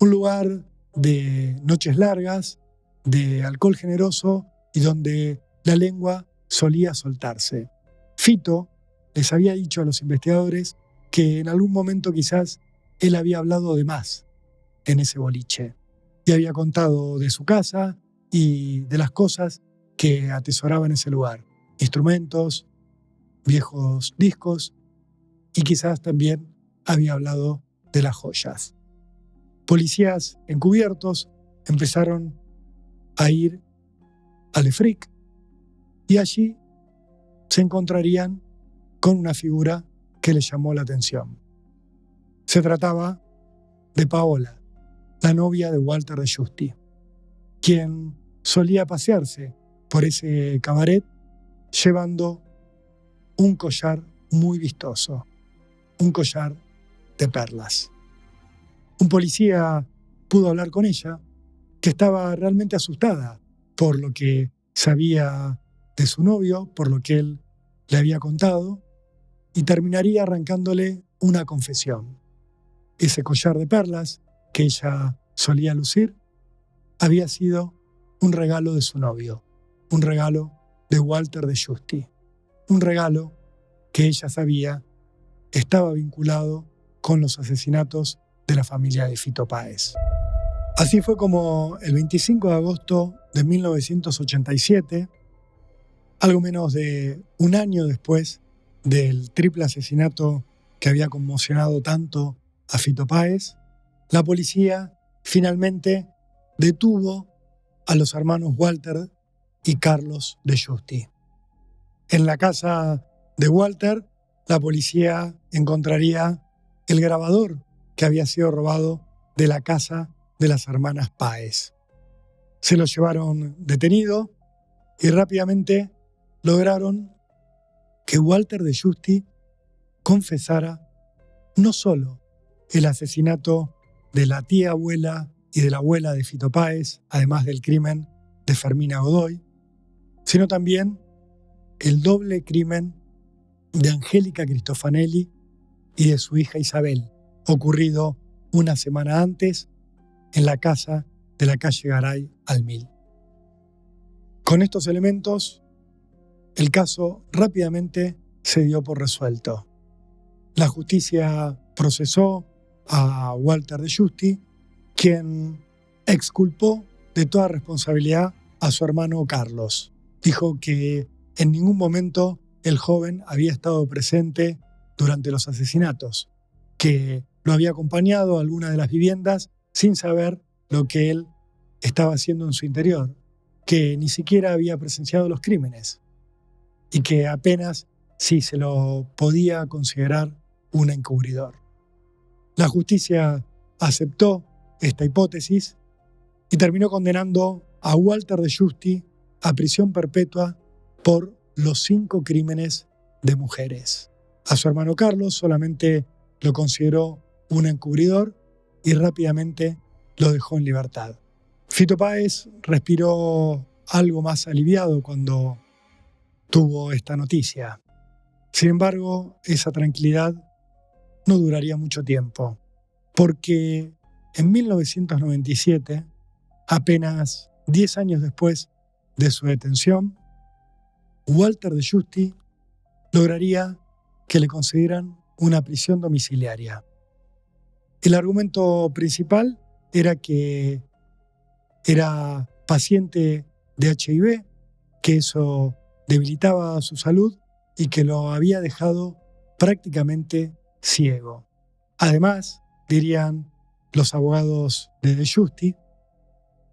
un lugar de noches largas, de alcohol generoso y donde la lengua solía soltarse. Fito les había dicho a los investigadores que en algún momento quizás él había hablado de más en ese boliche y había contado de su casa y de las cosas que atesoraba en ese lugar, instrumentos, viejos discos y quizás también había hablado de las joyas. Policías encubiertos empezaron a ir a Le Fric y allí se encontrarían con una figura que les llamó la atención. Se trataba de Paola, la novia de Walter De Giusti, quien solía pasearse por ese cabaret llevando un collar muy vistoso, un collar de perlas. Un policía pudo hablar con ella, que estaba realmente asustada por lo que sabía de su novio, por lo que él le había contado, y terminaría arrancándole una confesión. Ese collar de perlas que ella solía lucir había sido un regalo de su novio, un regalo de Walter De Giusti, un regalo que ella sabía estaba vinculado con los asesinatos de la familia de Fito Páez. Así fue como el 25 de agosto de 1987, algo menos de un año después del triple asesinato que había conmocionado tanto a Fito Páez, la policía finalmente detuvo a los hermanos Walter y Carlos De Giusti. En la casa de Walter, la policía encontraría el grabador que había sido robado de la casa de las hermanas Páez. Se lo llevaron detenido y rápidamente lograron que Walter de Giusti confesara no solo el asesinato de la tía abuela y de la abuela de Fito Páez, además del crimen de Fermina Godoy, sino también el doble crimen de Angélica Cristofanelli y de su hija Isabel, ocurrido una semana antes en la casa de la calle Garay al 1000. Con estos elementos, el caso rápidamente se dio por resuelto. La justicia procesó a Walter de Giusti, quien exculpó de toda responsabilidad a su hermano Carlos. Dijo que en ningún momento el joven había estado presente durante los asesinatos, que lo había acompañado a alguna de las viviendas sin saber lo que él estaba haciendo en su interior, que ni siquiera había presenciado los crímenes y que apenas si se lo podía considerar un encubridor. La justicia aceptó esta hipótesis y terminó condenando a Walter de Giusti a prisión perpetua por los 5 crímenes de mujeres. A su hermano Carlos solamente lo consideró un encubridor y rápidamente lo dejó en libertad. Fito Páez respiró algo más aliviado cuando tuvo esta noticia. Sin embargo, esa tranquilidad no duraría mucho tiempo, porque en 1997, apenas 10 años después de su detención, Walter de Giusti lograría que le concedieran una prisión domiciliaria. El argumento principal era que era paciente de HIV, que eso debilitaba su salud y que lo había dejado prácticamente ciego. Además, dirían los abogados de Giusti,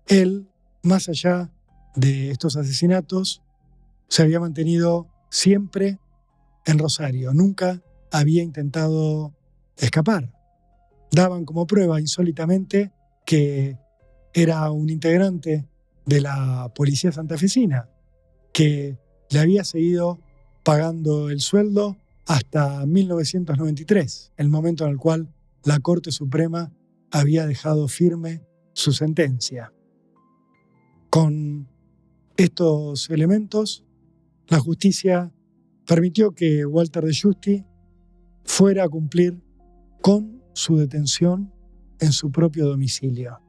él, más allá de estos asesinatos, se había mantenido siempre en Rosario, nunca había intentado escapar. Daban como prueba insólitamente que era un integrante de la policía santafesina, que le había seguido pagando el sueldo hasta 1993, el momento en el cual la Corte Suprema había dejado firme su sentencia. Con estos elementos, la justicia permitió que Walter de Giusti fuera a cumplir con su detención en su propio domicilio.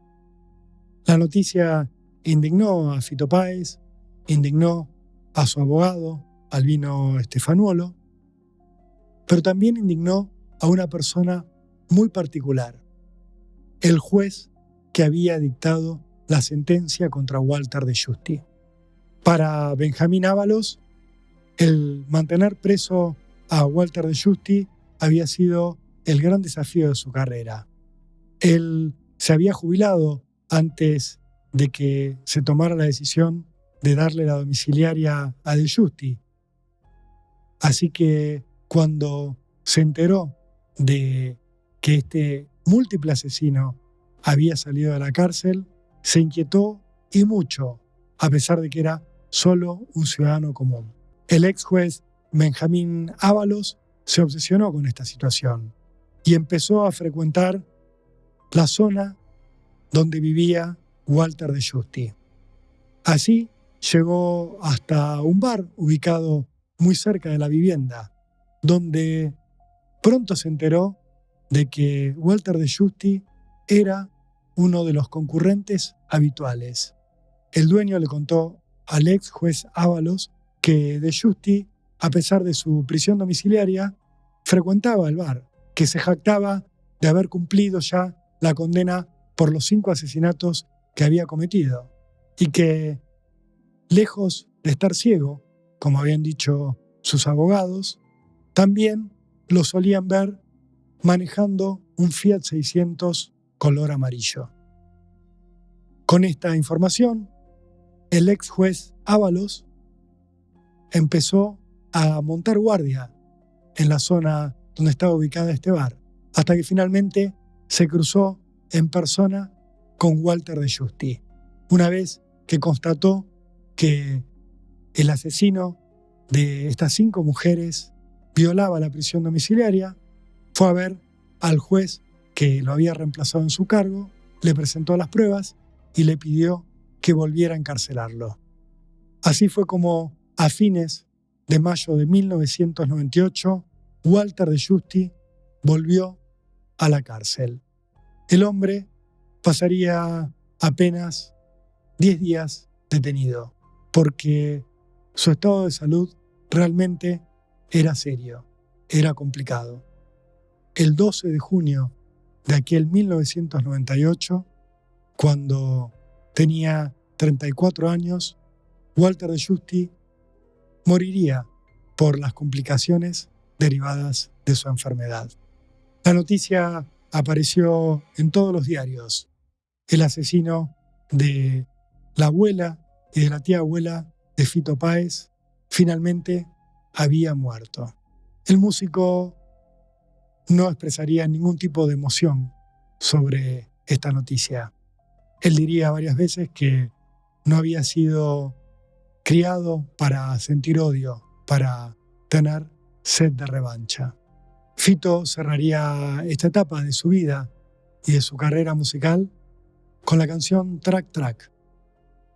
La noticia indignó a Fito Páez, indignó a su abogado, Albino Stefanuolo, pero también indignó a una persona muy particular, el juez que había dictado la sentencia contra Walter de Giusti. Para Benjamín Ábalos, el mantener preso a Walter de Giusti había sido el gran desafío de su carrera. Él se había jubilado antes de que se tomara la decisión de darle la domiciliaria a de Giusti. Así que cuando se enteró de que este múltiple asesino había salido de la cárcel, se inquietó y mucho, a pesar de que era solo un ciudadano común. El ex juez Benjamín Ábalos se obsesionó con esta situación y empezó a frecuentar la zona donde vivía Walter de Giusti. Así llegó hasta un bar ubicado muy cerca de la vivienda, donde pronto se enteró de que Walter de Giusti era uno de los concurrentes habituales. El dueño le contó al ex juez Ábalos que de Giusti, a pesar de su prisión domiciliaria, frecuentaba el bar, que se jactaba de haber cumplido ya la condena por los 5 asesinatos que había cometido y que, lejos de estar ciego, como habían dicho sus abogados, también lo solían ver manejando un Fiat 600 color amarillo. Con esta información, el ex juez Ábalos empezó a montar guardia en la zona donde estaba ubicada este bar, hasta que finalmente se cruzó en persona con Walter de Giusti. Una vez que constató que el asesino de estas 5 mujeres violaba la prisión domiciliaria, fue a ver al juez que lo había reemplazado en su cargo, le presentó las pruebas y le pidió que volviera a encarcelarlo. Así fue como, a fines de mayo de 1998, Walter de Giusti volvió a la cárcel. El hombre pasaría apenas 10 días detenido, porque su estado de salud realmente era serio, era complicado. El 12 de junio de aquel 1998, cuando tenía 34 años, Walter de Giusti moriría por las complicaciones derivadas de su enfermedad. La noticia apareció en todos los diarios. El asesino de la abuela y de la tía abuela de Fito Páez finalmente había muerto. El músico no expresaría ningún tipo de emoción sobre esta noticia. Él diría varias veces que no había sido criado para sentir odio, para tener sed de revancha. Fito cerraría esta etapa de su vida y de su carrera musical con la canción Track Track,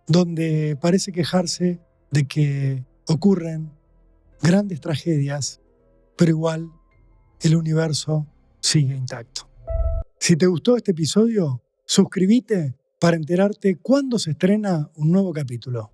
donde parece quejarse de que ocurren grandes tragedias, pero igual el universo sigue intacto. Si te gustó este episodio, suscríbete para enterarte cuándo se estrena un nuevo capítulo.